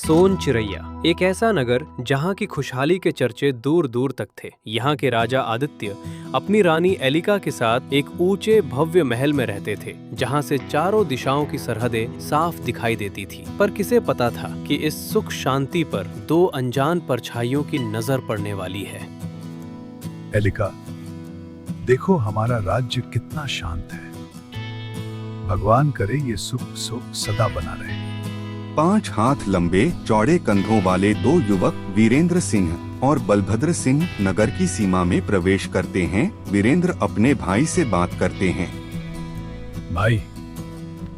सोन चिरैया एक ऐसा नगर जहाँ की खुशहाली के चर्चे दूर दूर तक थे। यहाँ के राजा आदित्य अपनी रानी एलिका के साथ एक ऊंचे भव्य महल में रहते थे, जहाँ से चारों दिशाओं की सरहदें साफ दिखाई देती थी। पर किसे पता था कि इस सुख शांति पर दो अनजान परछाइयों की नजर पड़ने वाली है। एलिका, देखो हमारा राज्य कितना शांत है। भगवान करे ये सुख सदा बना रहे। 5 हाथ लंबे चौड़े कंधों वाले 2 युवक वीरेंद्र सिंह और बलभद्र सिंह नगर की सीमा में प्रवेश करते हैं। वीरेंद्र अपने भाई से बात करते हैं। भाई,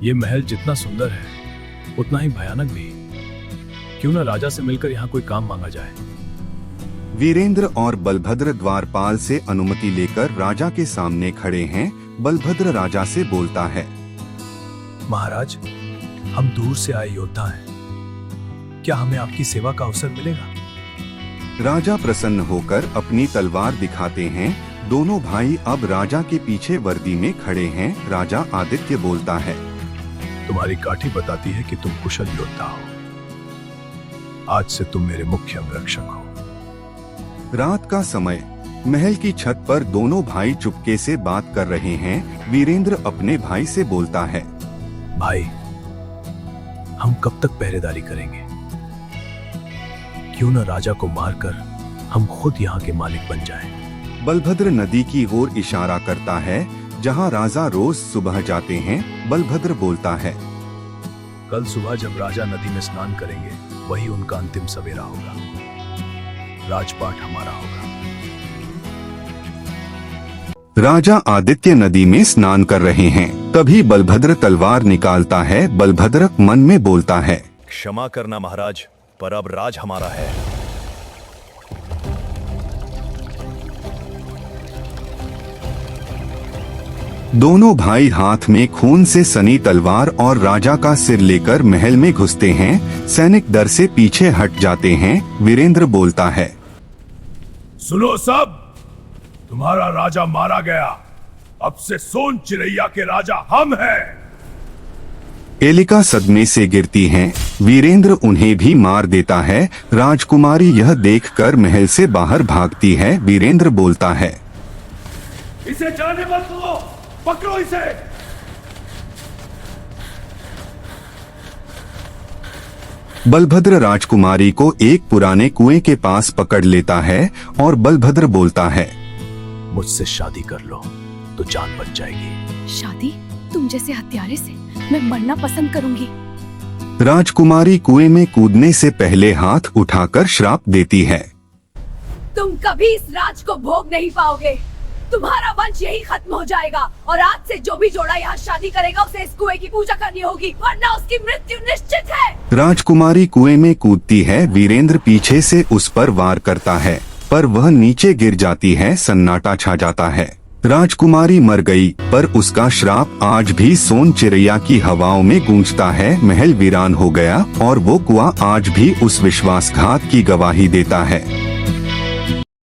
ये महल जितना सुंदर है उतना ही भयानक भी। क्यों न राजा से मिलकर यहाँ कोई काम मांगा जाए। वीरेंद्र और बलभद्र द्वारपाल से अनुमति लेकर राजा के सामने खड़े हैं। बलभद्र राजा से बोलता है, महाराज, हम दूर से आए योद्धा हैं। क्या हमें आपकी सेवा का अवसर मिलेगा? राजा प्रसन्न होकर अपनी तलवार दिखाते हैं। दोनों भाई अब राजा के पीछे वर्दी में खड़े हैं। राजा आदित्य बोलता है, तुम्हारी काठी बताती है कि तुम कुशल योद्धा हो। आज से तुम मेरे मुख्य अंगरक्षक हो। रात का समय, महल की छत पर दोनों भाई चुपके से बात कर रहे हैं। वीरेंद्र अपने भाई से बोलता है, भाई, हम कब तक पहरेदारी करेंगे? क्यों न राजा को मारकर हम खुद यहाँ के मालिक बन जाएं। बलभद्र नदी की ओर इशारा करता है, जहाँ राजा रोज सुबह जाते हैं। बलभद्र बोलता है, कल सुबह जब राजा नदी में स्नान करेंगे, वही उनका अंतिम सवेरा होगा। राजपाट हमारा होगा। राजा आदित्य नदी में स्नान कर रहे हैं। तभी बलभद्र तलवार निकालता है। बलभद्र मन में बोलता है, क्षमा करना महाराज, पर अब राज हमारा है। दोनों भाई हाथ में खून से सनी तलवार और राजा का सिर लेकर महल में घुसते हैं। सैनिक डर से पीछे हट जाते हैं। वीरेंद्र बोलता है, सुनो सब, तुम्हारा राजा मारा गया। अब से सोन चिरैया के राजा हम हैं। एलिका सदमे से गिरती हैं। वीरेंद्र उन्हें भी मार देता है। राजकुमारी यह देखकर महल से बाहर भागती है। वीरेंद्र बोलता है, इसे जाने मत दो, पकड़ो इसे। बलभद्र राजकुमारी को एक पुराने कुएं के पास पकड़ लेता है और बलभद्र बोलता है, मुझसे शादी कर लो तो जान बच जाएगी। शादी? तुम जैसे हत्यारे से मैं मरना पसंद करूंगी। राजकुमारी कुएं में कूदने से पहले हाथ उठाकर श्राप देती है, तुम कभी इस राज को भोग नहीं पाओगे। तुम्हारा वंश यही खत्म हो जाएगा और आज से जो भी जोड़ा यहाँ शादी करेगा उसे इस कुएं की पूजा करनी होगी, वरना उसकी मृत्यु निश्चित है। राजकुमारी कुएं में कूदती है। वीरेंद्र पीछे से उस पर वार करता है, पर वह नीचे गिर जाती है। सन्नाटा छा जाता है। राजकुमारी मर गई, पर उसका श्राप आज भी सोन चिरैया की हवाओं में गूंजता है। महल वीरान हो गया और वो कुआं आज भी उस विश्वासघात की गवाही देता है।